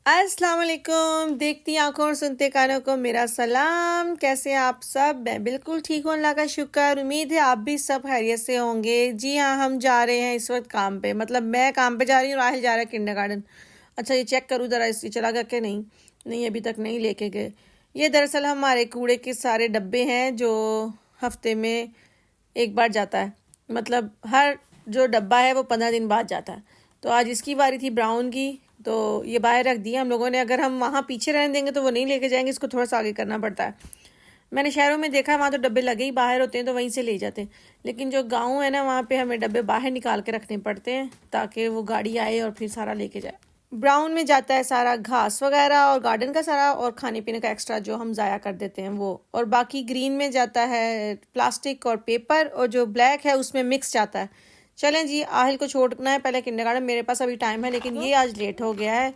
अस्सलाम वालेकुम। देखती आंखों और सुनते कानों को मेरा सलाम। कैसे हैं आप सब? मैं बिल्कुल ठीक हूँ, अल्लाह का शुक्र। उम्मीद है आप भी सब खैरियत से होंगे। जी हाँ, हम जा रहे हैं इस वक्त काम पे। मतलब मैं काम पे जा रही हूँ, राहिल जा रहा है किंडरगार्टन। अच्छा, ये चेक करूँ ज़रा, इससे चला गया कि नहीं। नहीं, अभी तक नहीं लेके गए। ये दरअसल हमारे कूड़े के सारे डब्बे हैं जो हफ्ते में एक बार जाता है। मतलब हर जो डब्बा है वो 15 दिन बाद जाता है। तो आज इसकी बारी थी, ब्राउन की। तो ये बाहर रख दिया हम लोगों ने। अगर हम वहाँ पीछे रहने देंगे तो वो नहीं लेके जाएंगे, इसको थोड़ा सा आगे करना पड़ता है। मैंने शहरों में देखा है, वहाँ तो डब्बे लगे ही बाहर होते हैं तो वहीं से ले जाते हैं। लेकिन जो गाँव है ना, वहाँ पे हमें डब्बे बाहर निकाल के रखने पड़ते हैं ताकि वो गाड़ी आए और फिर सारा लेके जाए। ब्राउन में जाता है सारा घास वगैरह और गार्डन का सारा और खाने पीने का एक्स्ट्रा जो हम ज़ाया कर देते हैं वो। और बाकी ग्रीन में जाता है प्लास्टिक और पेपर, और जो ब्लैक है उसमें मिक्स जाता है। चलें जी, आहिल को छोड़ना है पहले किंडरगार्टन। मेरे पास अभी टाइम है, लेकिन ये आज लेट हो गया है।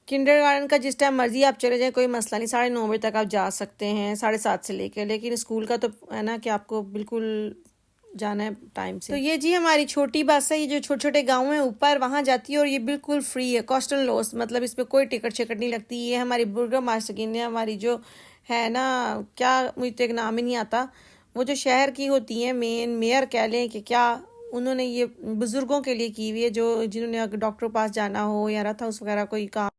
किंडरगार्टन का जिस टाइम मर्जी आप चले जाएं, कोई मसला नहीं। 9:30 तक आप जा सकते हैं, 7:30 से लेकर। लेकिन स्कूल का तो है ना कि आपको बिल्कुल जाना है टाइम से। तो ये जी हमारी छोटी बस है, ये जो छोटे छोटे गाँव हैं ऊपर, वहाँ जाती है। और ये बिल्कुल फ्री है, कॉस्ट एंड लॉस। मतलब इस पर कोई टिकट शिकट नहीं लगती। ये हमारी बुर्गा मास्टरगिन ने, हमारी जो है ना, क्या मुझे तो एक नाम ही नहीं आता, वो जो शहर की होती हैं मेन मेयर कह लें कि क्या, उन्होंने ये बुजुर्गों के लिए की हुई है, जो जिन्होंने अगर डॉक्टर के पास जाना हो या रथ हाउस वगैरह कोई काम।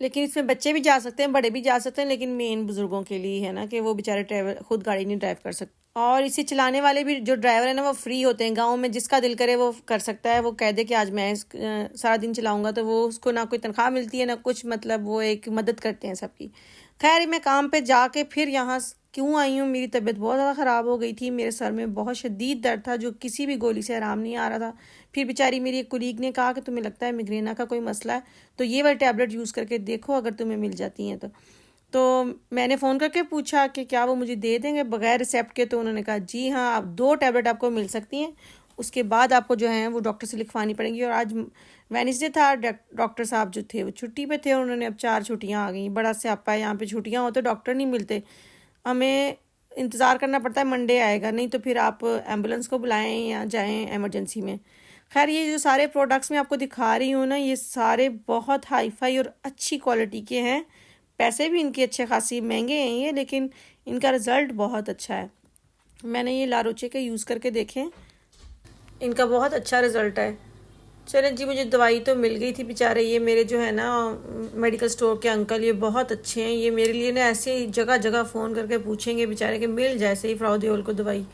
लेकिन इसमें बच्चे भी जा सकते हैं, बड़े भी जा सकते हैं, लेकिन मेन बुजुर्गों के लिए है ना कि वो बेचारे ट्रैवल खुद गाड़ी नहीं ड्राइव कर सकते। और इसे चलाने वाले भी जो ड्राइवर है ना, वो फ्री होते हैं। गांव में जिसका दिल करे वो कर सकता है। वो कह दे कि आज मैं सारा दिन चलाऊंगा, तो वो उसको ना कोई तनख्वाह मिलती है ना कुछ। मतलब वो एक मदद करते हैं सबकी। खैर, मैं काम पे जाके फिर यहाँ क्यों आई हूँ, मेरी तबीयत बहुत ज़्यादा ख़राब हो गई थी। मेरे सर में बहुत शदीद दर्द था, जो किसी भी गोली से आराम नहीं आ रहा था। फिर बेचारी मेरी एक कुलीग ने कहा कि तुम्हें लगता है मिग्रेना का कोई मसला है, तो ये वाली टैबलेट यूज़ करके देखो, अगर तुम्हें मिल जाती हैं तो मैंने फ़ोन करके पूछा कि क्या वो मुझे दे देंगे बगैर रिसेप्ट के। तो उन्होंने कहा जी हाँ, आप 2 टैबलेट आपको मिल सकती हैं, उसके बाद आपको जो है वो डॉक्टर से लिखवानी पड़ेंगी। और आज वेडनेसडे था, डॉक्टर साहब जो थे वो छुट्टी पे थे। उन्होंने अब 4 छुट्टियाँ आ गई। बड़ा स्यापा है, यहाँ पे छुट्टियाँ हो तो डॉक्टर नहीं मिलते, हमें इंतज़ार करना पड़ता है मंडे आएगा। नहीं तो फिर आप एम्बुलेंस को बुलाएं या जाएं इमरजेंसी में। खैर, ये जो सारे प्रोडक्ट्स मैं आपको दिखा रही हूँ ना, ये सारे बहुत हाई फाई और अच्छी क्वालिटी के हैं। पैसे भी इनके अच्छे खासी महंगे हैं ये, लेकिन इनका रिज़ल्ट बहुत अच्छा है। मैंने ये लारोचे के यूज़ करके देखे, इनका बहुत अच्छा रिज़ल्ट है। चलें जी, मुझे दवाई तो मिल गई थी। बेचारे ये मेरे जो है ना मेडिकल स्टोर के अंकल, ये बहुत अच्छे हैं। ये मेरे लिए ना ऐसे ही जगह जगह फ़ोन करके पूछेंगे बेचारे कि मिल जाए सही फ्राउदियोल को दवाई।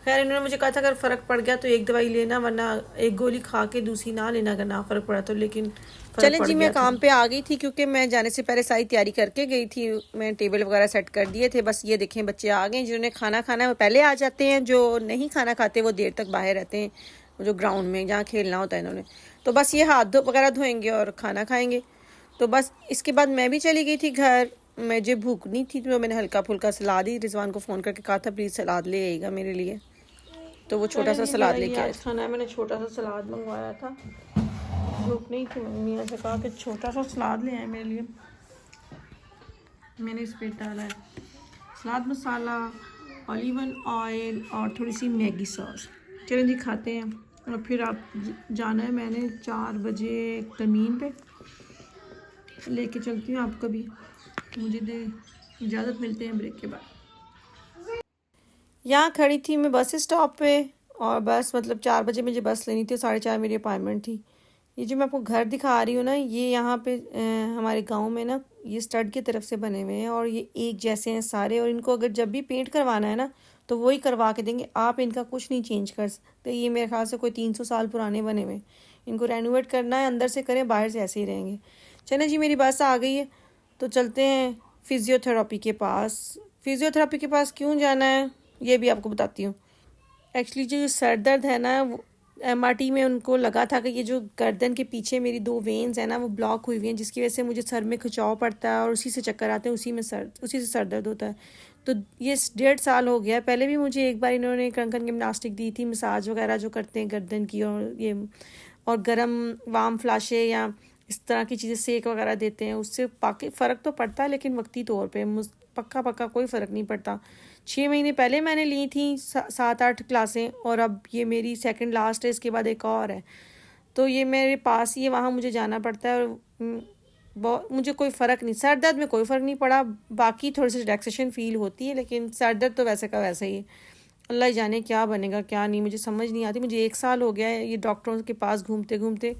खैर, इन्होंने मुझे कहा था अगर फ़र्क पड़ गया तो एक दवाई लेना, वरना एक गोली खा के दूसरी ना लेना अगर ना फ़र्क पड़ा तो। लेकिन चलें जी, मैं काम पे आ गई थी क्योंकि मैं जाने से पहले सारी तैयारी करके गई थी। मैं टेबल वगैरह सेट कर दिए थे। बस ये देखें, बच्चे आ गए। जिन्होंने खाना खाना है वो पहले आ जाते हैं, जो नहीं खाना खाते वो देर तक बाहर रहते हैं, जो ग्राउंड में जहाँ खेलना होता है इन्होंने। तो बस ये हाथ वगैरह धोएंगे और खाना खाएंगे। तो बस इसके बाद मैं भी चली गई थी घर। मुझे भूख नहीं थी तो मैंने हल्का फुल्का सलाद ही रिजवान को फ़ोन करके कहा था प्लीज़ सलाद ले आइएगा मेरे लिए। तो वो छोटा सा सलाद लेके आया। खाना है, मैंने छोटा सा सलाद मंगवाया था। भूख नहीं थी, मम्मी ने कहा कि छोटा सा सलाद ले आए मेरे लिए। मैंने इस पर डाला है सलाद मसाला, ऑलिवन ऑयल और थोड़ी सी मैगी सॉस। चलें जी, खाते हैं। और फिर आप जाना है, मैंने 4 बजे तमीन पे लेके चलती हूँ आपको भी। मुझे दे इजाज़त, मिलते हैं ब्रेक के बाद। यहाँ खड़ी थी मैं बस स्टॉप पे, और बस मतलब 4 बजे मुझे बस लेनी थी, 4:30 मेरी अपॉइंटमेंट थी। ये जो मैं आपको घर दिखा रही हूँ ना, ये यहाँ पे हमारे गांव में ना ये स्टड की तरफ से बने हुए हैं और ये एक जैसे हैं सारे। और इनको अगर जब भी पेंट करवाना है ना तो वही करवा के देंगे, आप इनका कुछ नहीं चेंज कर सकते। ये मेरे ख्याल से कोई 300 साल पुराने बने हुए। इनको रेनोवेट करना है, अंदर से करें, बाहर से ऐसे ही रहेंगे। चलें जी, मेरी बस आ गई है तो चलते हैं फिज़ियोथेरेपी के पास। फिज़ियोथेरेपी के पास क्यों जाना है ये भी आपको बताती हूँ। एक्चुअली जो सर दर्द है ना, एमआरटी में उनको लगा था कि ये जो गर्दन के पीछे मेरी 2 वेन्स हैं ना वो ब्लॉक हुई हुई हैं, जिसकी वजह से मुझे सर में खिंचाव पड़ता है और उसी से चक्कर आते हैं, उसी से सर दर्द होता है। तो ये 1.5 साल हो गया। पहले भी मुझे एक बार इन्होंने कंकन जिम्नास्टिक दी थी, मसाज वगैरह जो करते हैं गर्दन की, और गर्म वार्म फ्लाशे या इस तरह की चीज़ें सेक वगैरह देते हैं, उससे बाकी फ़र्क तो पड़ता है, लेकिन वक्ती तौर पे पक्का कोई फ़र्क नहीं पड़ता। 6 महीने पहले मैंने ली थी 7-8 क्लासें, और अब ये मेरी सेकंड लास्ट है, इसके बाद एक और है। तो ये मेरे पास ही है, वहाँ मुझे जाना पड़ता है, और मुझे कोई फ़र्क नहीं, सर दर्द में कोई फ़र्क नहीं पड़ा। बाकी थोड़ी सी रिलैक्सेशन फ़ील होती है, लेकिन सर दर्द तो वैसे का वैसे ही है। अल्लाह जाने क्या बनेगा क्या नहीं, मुझे समझ नहीं आती। मुझे 1 साल हो गया है ये डॉक्टरों के पास घूमते घूमते,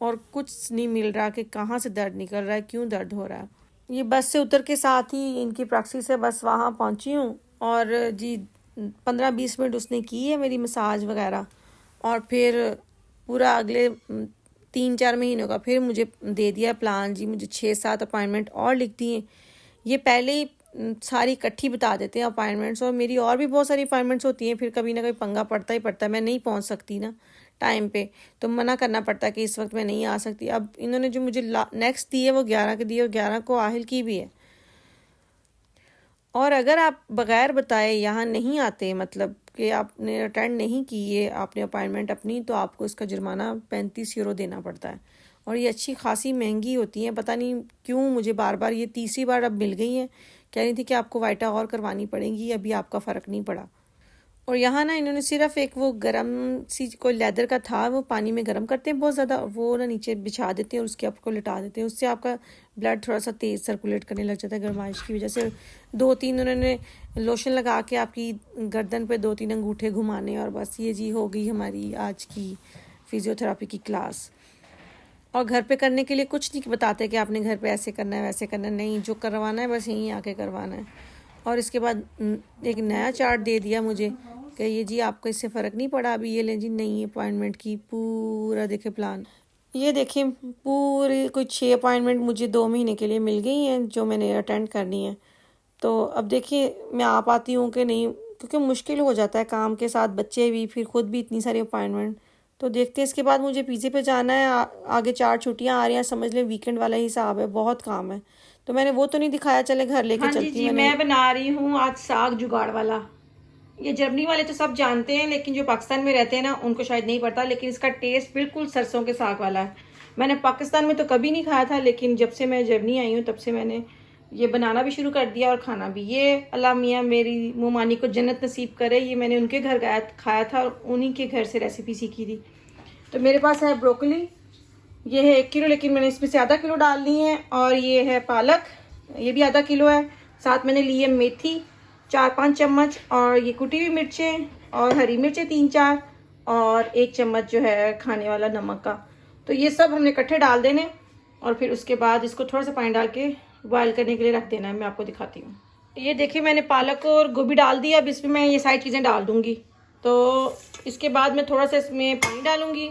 और कुछ नहीं मिल रहा कि कहाँ से दर्द निकल रहा है, क्यों दर्द हो रहा है। ये बस से उतर के साथ ही इनकी प्रैक्टिस है, बस वहाँ पहुँची हूँ, और जी 15-20 मिनट उसने की है मेरी मसाज वगैरह, और फिर पूरा अगले 3-4 महीनों का फिर मुझे दे दिया प्लान जी। मुझे 6-7 अपॉइंटमेंट और लिख दिए। ये पहले ही सारी इकट्ठी बता देते हैं अपॉइंटमेंट्स, और मेरी और भी बहुत सारी अपॉइंटमेंट्स होती हैं, फिर कभी ना कभी पंगा पड़ता ही पड़ता है, मैं नहीं पहुंच सकती ना टाइम पे, तो मना करना पड़ता है कि इस वक्त मैं नहीं आ सकती। अब इन्होंने जो मुझे नेक्स्ट दी है वो 11 की दी है, और 11 को आहिल की भी है। और अगर आप बग़ैर बताए यहाँ नहीं आते, मतलब कि आपने अटेंड नहीं की है आपने अपॉइंटमेंट अपनी, तो आपको इसका जुर्माना 35 यूरो देना पड़ता है, और ये अच्छी खासी महंगी होती हैं। पता नहीं क्यों मुझे बार बार ये तीसरी बार अब मिल गई हैं। कह रही थी कि आपको वाइटा और करवानी पड़ेगी, अभी आपका फ़र्क नहीं पड़ा। और यहाँ ना इन्होंने सिर्फ एक वो गरम सी कोई लेदर का था, वो पानी में गरम करते हैं बहुत ज़्यादा, वो ना नीचे बिछा देते हैं और उसके आपको लिटा देते हैं, उससे आपका ब्लड थोड़ा सा तेज़ सर्कुलेट करने लग जाता है गर्माइश की वजह से। 2-3 उन्होंने लोशन लगा के आपकी गर्दन पे 2-3 अंगूठे घुमाने, और बस ये जी हो गई हमारी आज की फिज़ियोथेरेपी की क्लास। और घर पे करने के लिए कुछ नहीं बताते कि आपने घर पे ऐसे करना है वैसे करना है, नहीं, जो करवाना है बस यहीं आके करवाना है। और इसके बाद एक नया चार्ट दे दिया मुझे कि ये जी आपको इससे फ़र्क नहीं पड़ा, अभी ये लें जी नई अपॉइंटमेंट की, पूरा देखे प्लान। ये देखिए पूरी कोई 6 अपॉइंटमेंट मुझे 2 महीने के लिए मिल गई हैं जो मैंने अटेंड करनी है। तो अब देखिए मैं आ पाती हूँ कि नहीं, क्योंकि मुश्किल हो जाता है काम के साथ, बच्चे भी, फिर खुद भी इतनी सारी अपॉइंटमेंट। तो देखते हैं, इसके बाद मुझे पीजी पे जाना है, आगे 4 छुट्टियां आ रही हैं, समझ लें वीकेंड वाला ही हिसाब है, बहुत काम है। तो मैंने वो तो नहीं दिखाया, चले घर लेके हाँ जी चलती जी, मैं बना रही हूँ आज साग जुगाड़ वाला। ये जर्मनी वाले तो सब जानते हैं, लेकिन जो पाकिस्तान में रहते हैं ना उनको शायद नहीं पता, लेकिन इसका टेस्ट बिल्कुल सरसों के साग वाला है। मैंने पाकिस्तान में तो कभी नहीं खाया था, लेकिन जब से मैं जर्मनी आई हूँ तब से मैंने ये बनाना भी शुरू कर दिया और खाना भी। ये अल्लाह मियाँ मेरी मुमानी को जन्नत नसीब करे, ये मैंने उनके घर गया खाया था और उन्हीं के घर से रेसिपी सीखी थी। तो मेरे पास है ब्रोकली, ये है 1 किलो, लेकिन मैंने इसमें से आधा किलो डाल ली है। और ये है पालक, ये भी आधा किलो है। साथ मैंने ली है मेथी 4-5 चम्मच, और ये कुटी हुई मिर्चें और हरी मिर्चें 3-4, और 1 चम्मच जो है खाने वाला नमक का। तो ये सब हमने इकट्ठे डाल देने, और फिर उसके बाद इसको थोड़ा सा पानी डाल के बॉयल करने के लिए रख देना है। मैं आपको दिखाती हूँ। ये देखिए मैंने पालक और गोभी डाल दिया, अब इसमें मैं ये सारी चीज़ें डाल दूँगी। तो इसके बाद मैं थोड़ा सा इसमें पानी डालूँगी,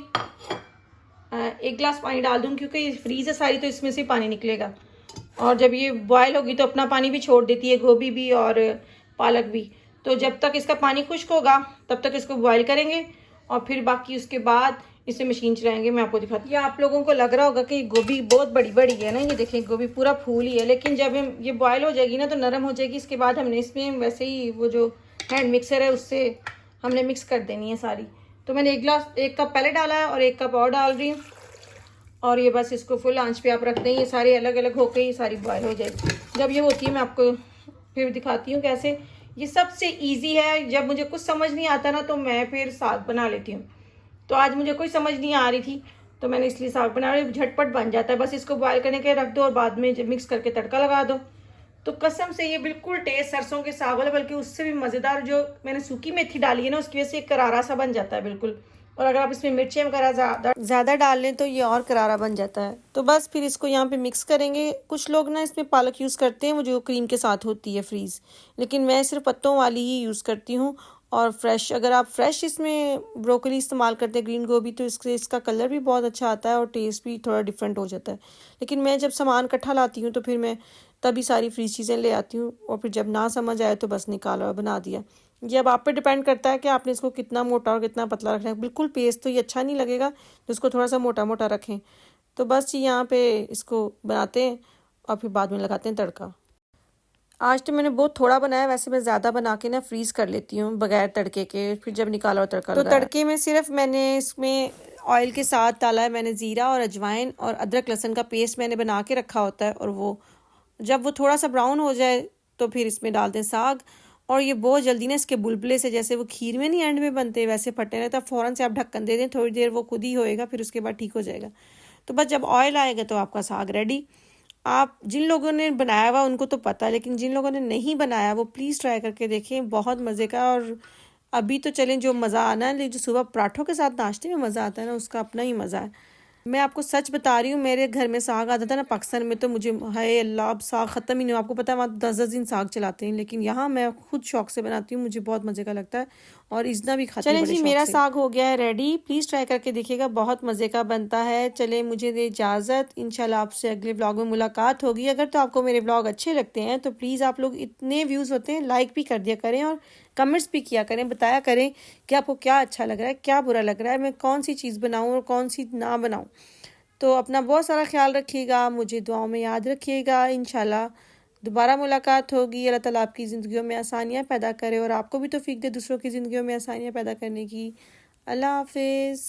1 गिलास पानी डाल दूँ, क्योंकि फ्रीज है सारी तो इसमें से पानी निकलेगा। और जब ये बॉयल होगी तो अपना पानी भी छोड़ देती है, गोभी भी और पालक भी। तो जब तक इसका पानी खुश्क होगा तब तक इसको बॉयल करेंगे, और फिर बाकी उसके बाद इसे मशीन चलाएंगे। मैं आपको दिखाती हूँ। ये आप लोगों को लग रहा होगा कि गोभी बहुत बड़ी बड़ी है ना, ये देखें गोभी पूरा फूल ही है, लेकिन जब ये बॉयल हो जाएगी ना तो नरम हो जाएगी। इसके बाद हमने इसमें वैसे ही वो जो हैंड मिक्सर है उससे हमने मिक्स कर देनी है सारी। तो मैंने 1 कप पहले डाला है और 1 कप और डाल रही हूँ, और ये बस इसको फुल आंच पे आप रख दें, ये सारे अलग अलग होकर ये सारी बॉयल हो जाएगी। जब ये होती है मैं आपको फिर दिखाती हूँ कैसे। ये सबसे इजी है, जब मुझे कुछ समझ नहीं आता ना तो मैं फिर साग बना लेती हूँ। तो आज मुझे कोई समझ नहीं आ रही थी तो मैंने इसलिए साग बना रही, झटपट बन जाता है। बस इसको बॉयल करने के रख दो और बाद में जब मिक्स करके तड़का लगा दो। तो कसम से ये बिल्कुल टेस्ट सरसों के साग वाला, बल्कि उससे भी मज़ेदार। जो मैंने सूखी मेथी डाली है ना उसकी वजह से करारा सा बन जाता है बिल्कुल, और अगर आप इसमें मिर्चें वगैरह ज़्यादा डाल लें तो ये और करारा बन जाता है। तो बस फिर इसको यहाँ पे मिक्स करेंगे। कुछ लोग ना इसमें पालक यूज़ करते हैं, वो जो क्रीम के साथ होती है फ्रीज़, लेकिन मैं सिर्फ पत्तों वाली ही यूज़ करती हूँ। और फ्रेश, अगर आप फ्रेश इसमें ब्रोकली इस्तेमाल करते हैं, ग्रीन गोभी, तो इसका कलर भी बहुत अच्छा आता है और टेस्ट भी थोड़ा डिफरेंट हो जाता है। लेकिन मैं जब सामान इकट्ठा लाती हूँ तो फिर मैं तभी सारी फ्रीज चीज़ें ले आती हूँ, और फिर जब ना समझ आए तो बस निकाला और बना दिया। ये अब आप पे डिपेंड करता है कि आपने इसको कितना मोटा और कितना पतला रखना है। बिल्कुल पेस्ट तो ये अच्छा नहीं लगेगा, तो इसको थोड़ा सा मोटा मोटा रखें। तो बस यहाँ पे इसको बनाते हैं और फिर बाद में लगाते हैं तड़का। आज तो मैंने बहुत थोड़ा बनाया, वैसे मैं ज़्यादा बना के ना फ्रीज़ कर लेती हूँ बगैर तड़के के, फिर जब निकाला और तड़का तो तड़के में सिर्फ मैंने इसमें ऑयल के साथ डाला है मैंने ज़ीरा और अजवाइन और अदरक लहसुन का पेस्ट मैंने बना के रखा होता है, और वो जब वो थोड़ा सा ब्राउन हो जाए तो फिर इसमें डाल दें साग। और ये बहुत जल्दी ना इसके बुलबुले से, जैसे वो खीर में नहीं एंड में बनते वैसे फटने रहता, फ़ौरन से आप ढक्कन दे दें, थोड़ी देर वो खुद ही होएगा, फिर उसके बाद ठीक हो जाएगा। तो बस जब ऑयल आएगा तो आपका साग रेडी। आप जिन लोगों ने बनाया हुआ उनको तो पता है, लेकिन जिन लोगों ने नहीं बनाया वो प्लीज़ ट्राई करके देखें, बहुत मज़े का। और अभी तो चलें, जो मज़ा आना है, जो सुबह पराठों के साथ नाश्ते में मज़ा आता है ना, उसका अपना ही मज़ा है। मैं आपको सच बता रही हूँ, मेरे घर में साग आता था ना पाकिस्तान में, तो मुझे हाय अल्लाह अब साग ख़त्म ही नहीं हो। आपको पता है वहाँ 10-10 दिन साग चलाते हैं, लेकिन यहाँ मैं खुद शौक से बनाती हूँ, मुझे बहुत मज़े का लगता है और इजना भी खाती हूँ। चलें जी, मेरा साग हो गया है रेडी, प्लीज़ ट्राई करके देखिएगा, बहुत मज़े का बनता है। चलें मुझे दे इजाज़त, इंशाल्लाह आपसे अगले व्लॉग में मुलाकात होगी। अगर तो आपको मेरे व्लॉग अच्छे लगते हैं तो प्लीज़, आप लोग इतने व्यूज़ होते हैं, लाइक भी कर दिया करें और कमेंट्स भी किया करें, बताया करें कि आपको क्या अच्छा लग रहा है, क्या बुरा लग रहा है, मैं कौन सी चीज़ बनाऊँ और कौन सी ना बनाऊँ। तो अपना बहुत सारा ख्याल रखिएगा, मुझे दुआओं में याद रखिएगा। इंशाल्लाह दोबारा मुलाकात होगी। अल्लाह ताला आपकी ज़िंदगियों में आसानियाँ पैदा करे और आपको भी तौफीक दे दूसरों की ज़िंदगियों में आसानियाँ पैदा करने की। अल्लाह हाफिज़।